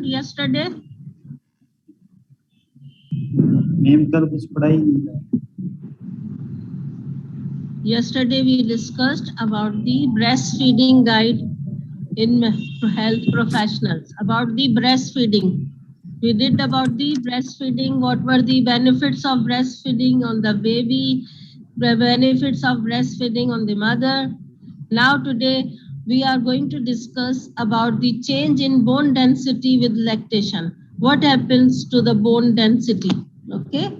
yesterday? Ma'am कल कुछ पढ़ाई नहीं था. Yesterday we discussed about the breastfeeding guide in health professionals, about the breastfeeding. We did about the breastfeeding, what were the benefits of breastfeeding on the baby, the benefits of breastfeeding on the mother. Now today we are going to discuss about the change in bone density with lactation. What happens to the bone density? Okay.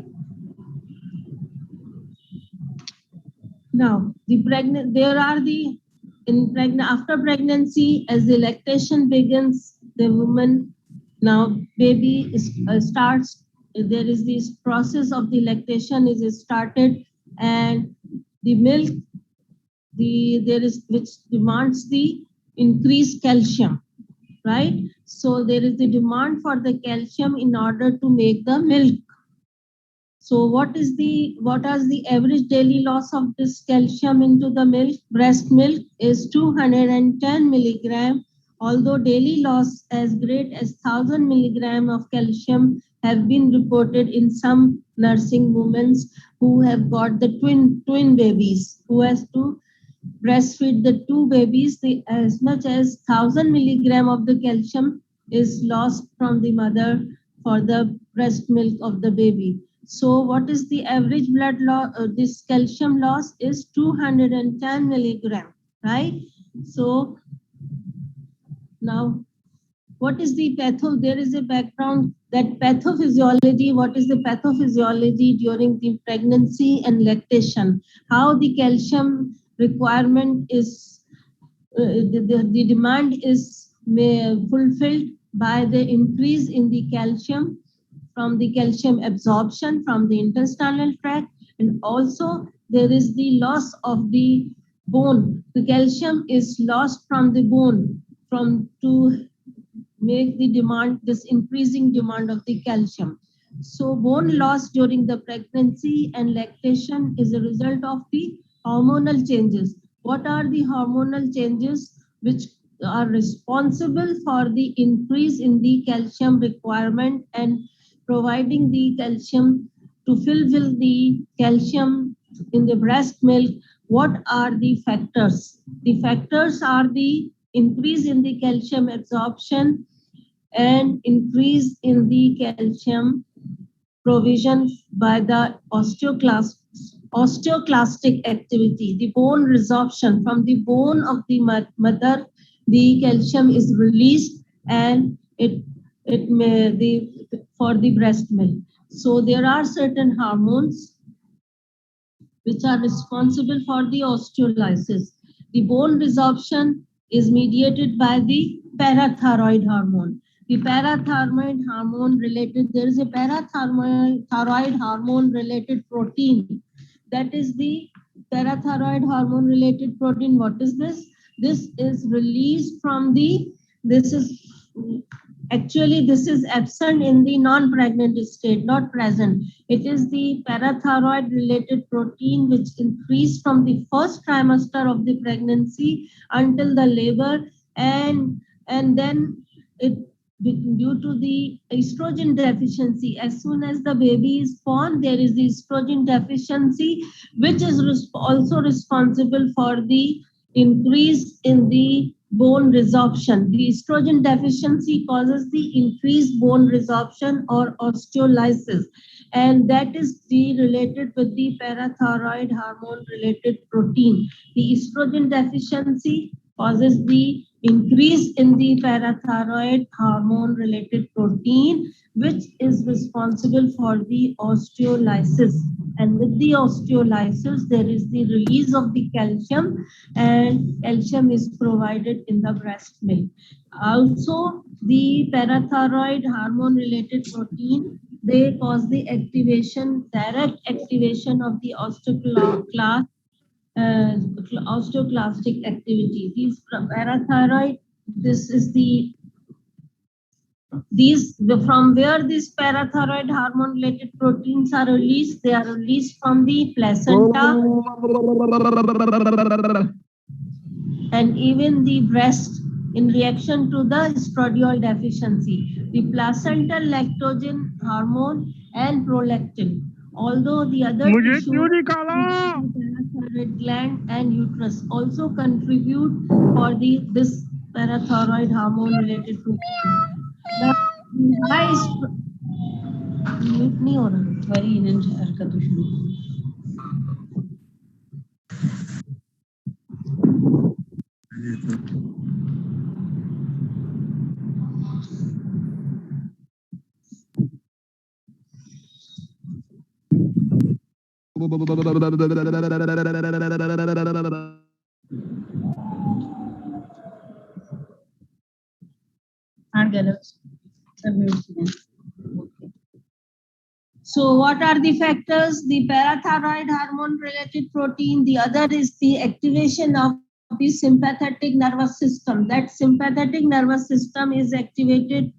Now after pregnancy, as the lactation begins, the woman now baby starts. There is this process of the lactation is started, and the milk which demands the increased calcium, right? So there is the demand for the calcium in order to make the milk. So what is the average daily loss of this calcium into the milk? Breast milk is 210 milligram, although daily loss as great as 1000 milligram of calcium have been reported in some nursing women who have got the twin babies, who has to breastfeed the two babies. As much as 1000 milligram of the calcium is lost from the mother for the breast milk of the baby. So what is the average blood loss? This calcium loss is 210 milligram, right? So now, what is the There is a background that pathophysiology. What is the pathophysiology during the pregnancy and lactation? How the calcium requirement is, the demand is fulfilled by the increase in the calcium from the calcium absorption from the intestinal tract, and also there is the loss of the bone. The calcium is lost from the bone to make the demand, this increasing demand of the calcium. So bone loss during the pregnancy and lactation is a result of the hormonal changes. What are the hormonal changes which are responsible for the increase in the calcium requirement and providing the calcium to fulfill the calcium in the breast milk? What are the factors? The factors are the increase in the calcium absorption and increase in the calcium provision by the osteoclastic activity, the bone resorption from the bone of the mother. The calcium is released and it may for the breast milk. So there are certain hormones which are responsible for the osteolysis. The bone resorption is mediated by the parathyroid hormone. The parathyroid hormone related, there is a parathyroid hormone related protein. That is the parathyroid hormone related protein. What is this? This is released from actually this is absent in the non-pregnant state, not present. It is the parathyroid related protein which increased from the first trimester of the pregnancy until the labor, and then it, due to the estrogen deficiency, as soon as the baby is born, there is the estrogen deficiency, which is also responsible for the increase in the bone resorption. The estrogen deficiency causes the increased bone resorption or osteolysis, and that is related with the parathyroid hormone related protein. The estrogen deficiency causes the increase in the parathyroid hormone related protein, which is responsible for the osteolysis. And with the osteolysis, there is the release of the calcium, and calcium is provided in the breast milk. Also, the parathyroid hormone related protein, they cause the direct activation of the osteoclastic activity. These parathyroid, this is from where these parathyroid hormone related proteins are released. They are released from the placenta and even the breast in reaction to the estradiol deficiency, the placental lactogen hormone and prolactin. Although the other मुझे tissues, क्यों निकाला? which the parathyroid gland and uterus, also contribute for this parathyroid hormone related protein. The high mute नहीं हो रहा, very in हरकत शुरू। So what are the factors? The parathyroid hormone related protein. The other is the activation of the sympathetic nervous system. That sympathetic nervous system is activated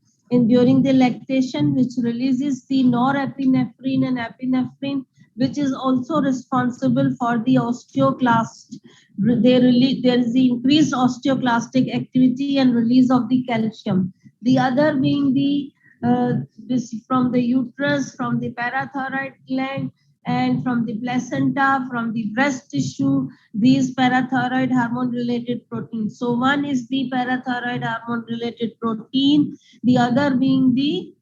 during the lactation, which releases the norepinephrine and epinephrine, which is also responsible for the osteoclast. There is the increased osteoclastic activity and release of the calcium. The other being the this from the uterus, from the parathyroid gland, and from the placenta, from the breast tissue, these parathyroid hormone related proteins. So one is the parathyroid hormone related protein, the other being the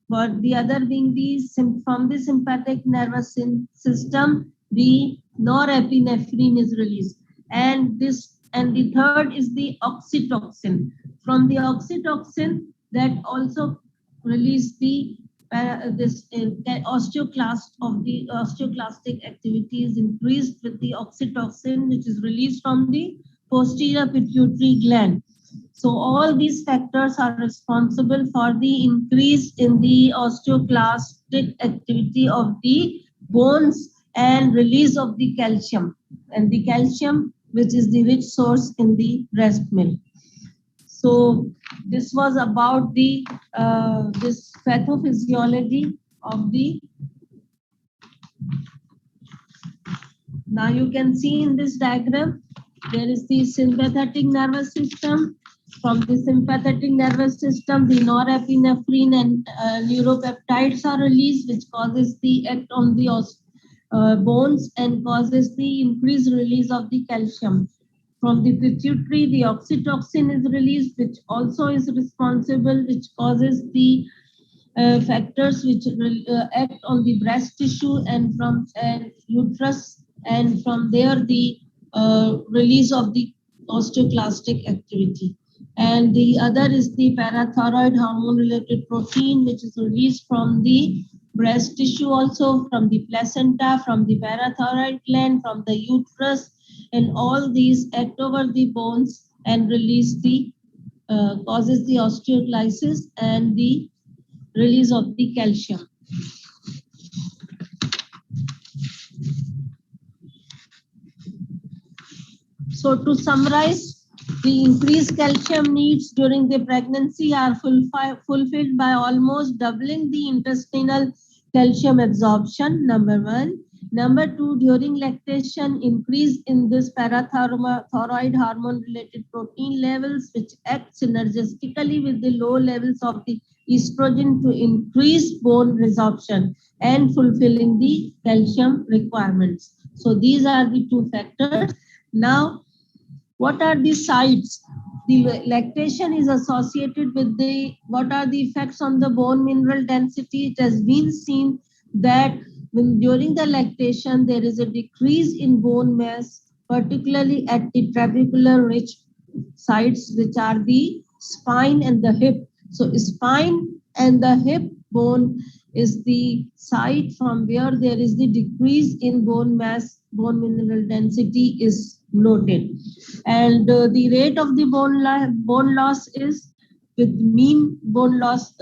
from the sympathetic nervous system, the norepinephrine is released, and the third is the oxytocin. From the oxytocin, that also release the osteoclastic activity is increased with the oxytocin, which is released from the posterior pituitary gland. So all these factors are responsible for the increase in the osteoclastic activity of the bones and release of the calcium, and the calcium, which is the rich source in the breast milk. So this was about the this pathophysiology of the. Now you can see in this diagram, there is the sympathetic nervous system. From the sympathetic nervous system, the norepinephrine and neuropeptides are released, which causes the act on the bones and causes the increased release of the calcium. From the pituitary, the oxytocin is released, which also is responsible, which causes the factors which act on the breast tissue and from uterus, and from there the release of the osteoclastic activity. And the other is the parathyroid hormone related protein, which is released from the breast tissue, also from the placenta, from the parathyroid gland, from the uterus, and all these act over the bones and release the causes the osteoclysis and the release of the calcium. So to summarize, the increased calcium needs during the pregnancy are fulfilled by almost doubling the intestinal calcium absorption, number one. Number two, during lactation, increase in this parathyroid hormone related protein levels, which act synergistically with the low levels of the estrogen to increase bone resorption and fulfilling the calcium requirements. So these are the two factors. Now, what are the sites? The lactation is associated with what are the effects on the bone mineral density? It has been seen that during the lactation, there is a decrease in bone mass, particularly at the trabecular rich sites, which are the spine and the hip. So spine and the hip bone is the site from where there is the decrease in bone mass, bone mineral density is noted. And the rate of the bone loss is, with mean bone loss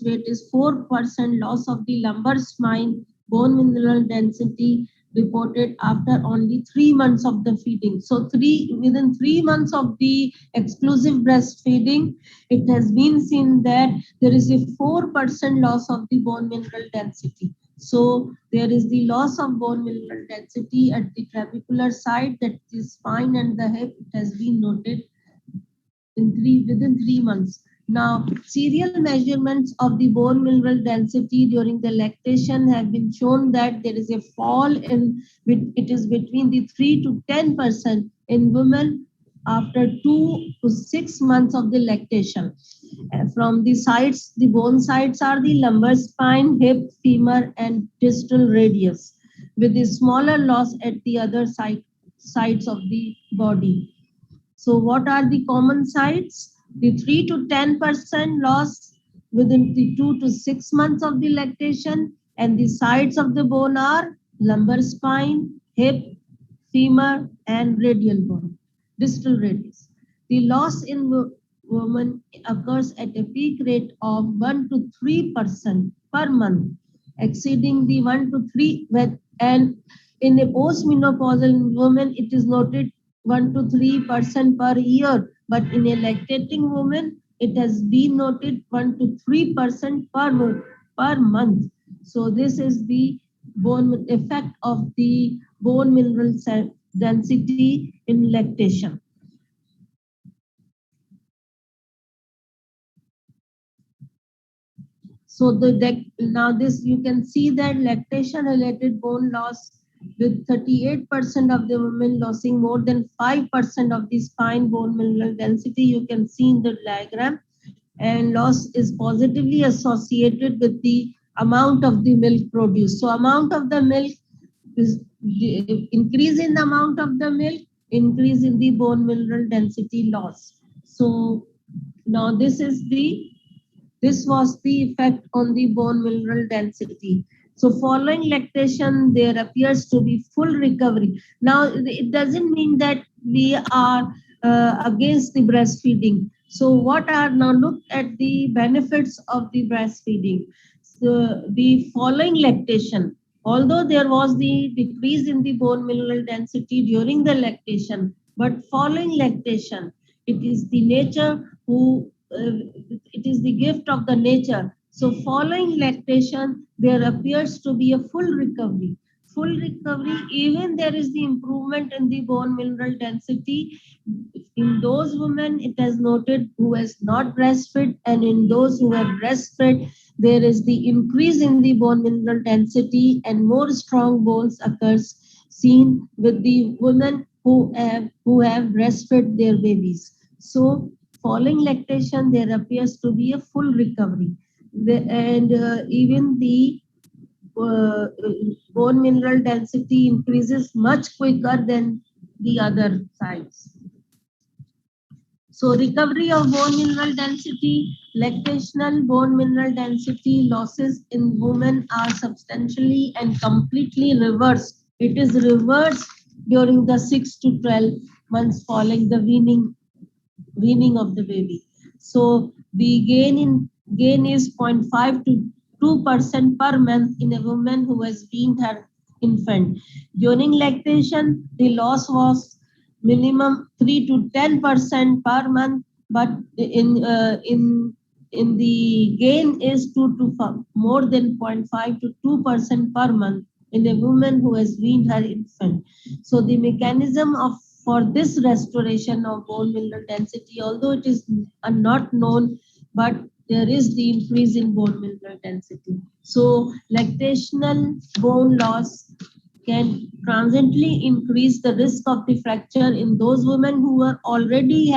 rate is 4% loss of the lumbar spine bone mineral density reported after only 3 months of the feeding. So within 3 months of the exclusive breastfeeding, it has been seen that there is a 4% loss of the bone mineral density. So there is the loss of bone mineral density at the trabecular side, that the spine and the hip, it has been noted. within 3 months. Now, serial measurements of the bone mineral density during the lactation have been shown that there is a fall it is between the 3 to 10% in women after 2 to 6 months of the lactation. From the sides, the bone sides are the lumbar spine, hip, femur, and distal radius, with a smaller loss at the other sides of the body. So what are the common sites? The 3 to 10% loss within the 2 to 6 months of the lactation, and the sides of the bone are lumbar spine, hip, femur, and radial bone, distal radius. The loss in women occurs at a peak rate of 1 to 3% per month, exceeding the 1 to 3 and in a postmenopausal woman it is noted 1 to 3% per year, but in a lactating woman it has been noted 1 to 3% per month. So this is the bone effect of the bone mineral density in lactation. So now this you can see that lactation related bone loss with 38% of the women losing more than 5% of the spine bone mineral density. You can see in the diagram, and loss is positively associated with the amount of the milk produced. So amount of the milk is increase in the amount of the milk, increase in the bone mineral density loss. So now this was the effect on the bone mineral density. So following lactation, there appears to be full recovery. Now, it doesn't mean that we are against the breastfeeding. So what are now look at the benefits of the breastfeeding. So the following lactation, although there was the decrease in the bone mineral density during the lactation, but following lactation, it is the nature who it is the gift of the nature. So following lactation, there appears to be a full recovery. Full recovery, even there is the improvement in the bone mineral density. In those women, it has noted who has not breastfed, and in those who have breastfed, there is the increase in the bone mineral density and more strong bones occurs seen with the women who have breastfed their babies. So following lactation, there appears to be a full recovery. And even the uh, bone mineral density increases much quicker than the other sides. So recovery of bone mineral density, lactational bone mineral density losses in women are substantially and completely reversed. It is reversed during the 6 to 12 months following the weaning of the baby. So the gain is 0.5 to 2% per month in a woman who has weaned her infant. During lactation, the loss was minimum 3 to 10% per month, but in the gain is 2 to more than 0.5 to 2% per month in a woman who has weaned her infant. So the mechanism of for this restoration of bone mineral density, although it is not known, but there is the increase in bone mineral density. So lactational bone loss can transiently increase the risk of the fracture in those women who are already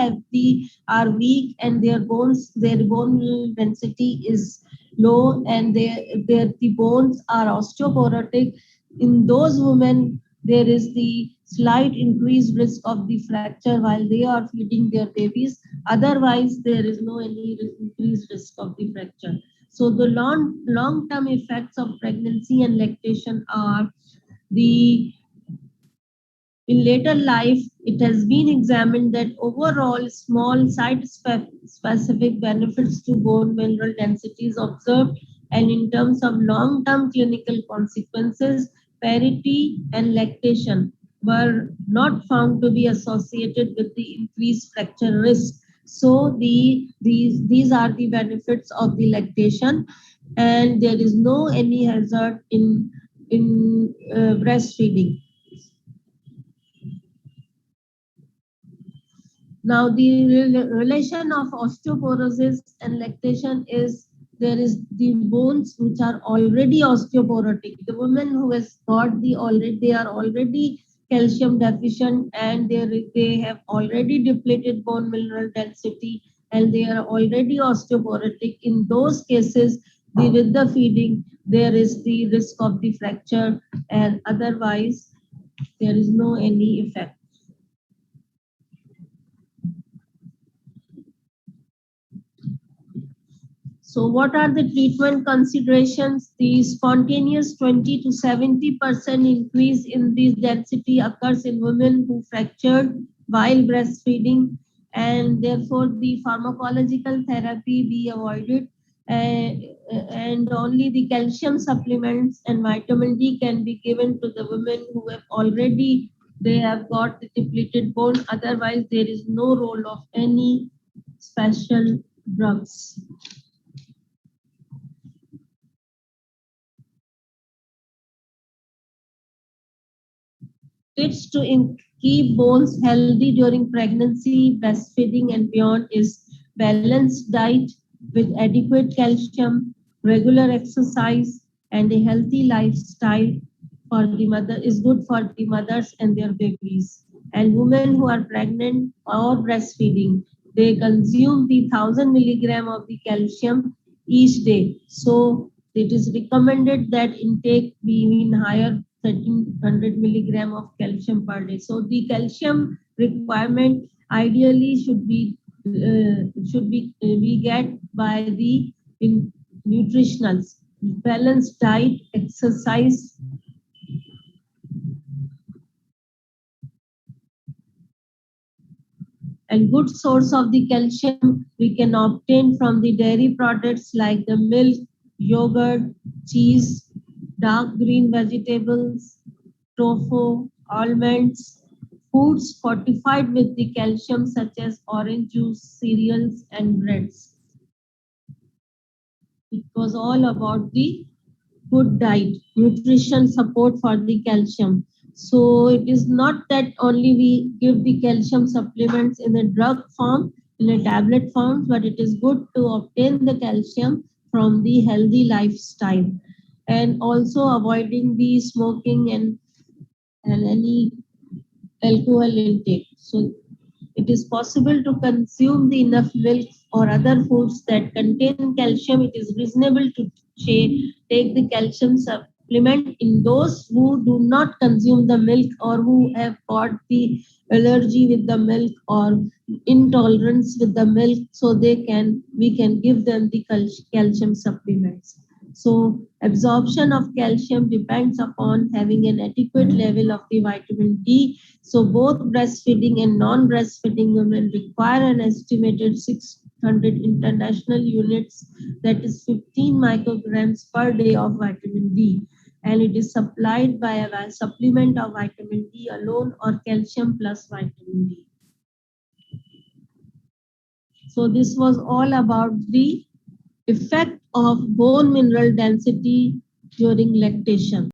are weak and their bone mineral density is low and the bones are osteoporotic. In those women, there is the slight increased risk of the fracture while they are feeding their babies. Otherwise, there is no any increased risk of the fracture. So the long-term effects of pregnancy and lactation are the in later life, it has been examined that overall small site-specific benefits to bone mineral densities observed, and in terms of long-term clinical consequences, parity and lactation were not found to be associated with the increased fracture risk. So these are the benefits of the lactation, and there is no any hazard in breastfeeding. Now, the relation of osteoporosis and lactation is there is the bones which are already osteoporotic. The women who has got they are already calcium deficient and they have already depleted bone mineral density and they are already osteoporotic. In those cases, with the feeding, there is the risk of the fracture, and otherwise there is no any effect. So what are the treatment considerations? The spontaneous 20 to 70% increase in this density occurs in women who fractured while breastfeeding, and therefore the pharmacological therapy be avoided, and only the calcium supplements and vitamin D can be given to the women who have already they have got the depleted bone. Otherwise, there is no role of any special drugs. Tips to keep bones healthy during pregnancy, breastfeeding, and beyond is balanced diet with adequate calcium, regular exercise, and a healthy lifestyle for the mother is good for the mothers and their babies. And women who are pregnant or breastfeeding, they consume the 1,000 milligram of the calcium each day. So it is recommended that intake be in higher 1,300 milligram of calcium per day. So the calcium requirement ideally we get by the nutritionals, balanced diet, exercise, and good source of the calcium we can obtain from the dairy products like the milk, yogurt, cheese, dark green vegetables, tofu, almonds, foods fortified with the calcium such as orange juice, cereals, and breads. It was all about the good diet, nutrition support for the calcium. So it is not that only we give the calcium supplements in a drug form, in a tablet form, but it is good to obtain the calcium from the healthy lifestyle and also avoiding the smoking and any alcohol intake. So it is possible to consume the enough milk or other foods that contain calcium. It is reasonable to take the calcium supplement in those who do not consume the milk or who have got the allergy with the milk or intolerance with the milk, so we can give them the calcium supplements. So absorption of calcium depends upon having an adequate level of the vitamin D. So both breastfeeding and non-breastfeeding women require an estimated 600 international units, that is 15 micrograms per day of vitamin D. And it is supplied by a supplement of vitamin D alone or calcium plus vitamin D. So this was all about the effect of bone mineral density during lactation.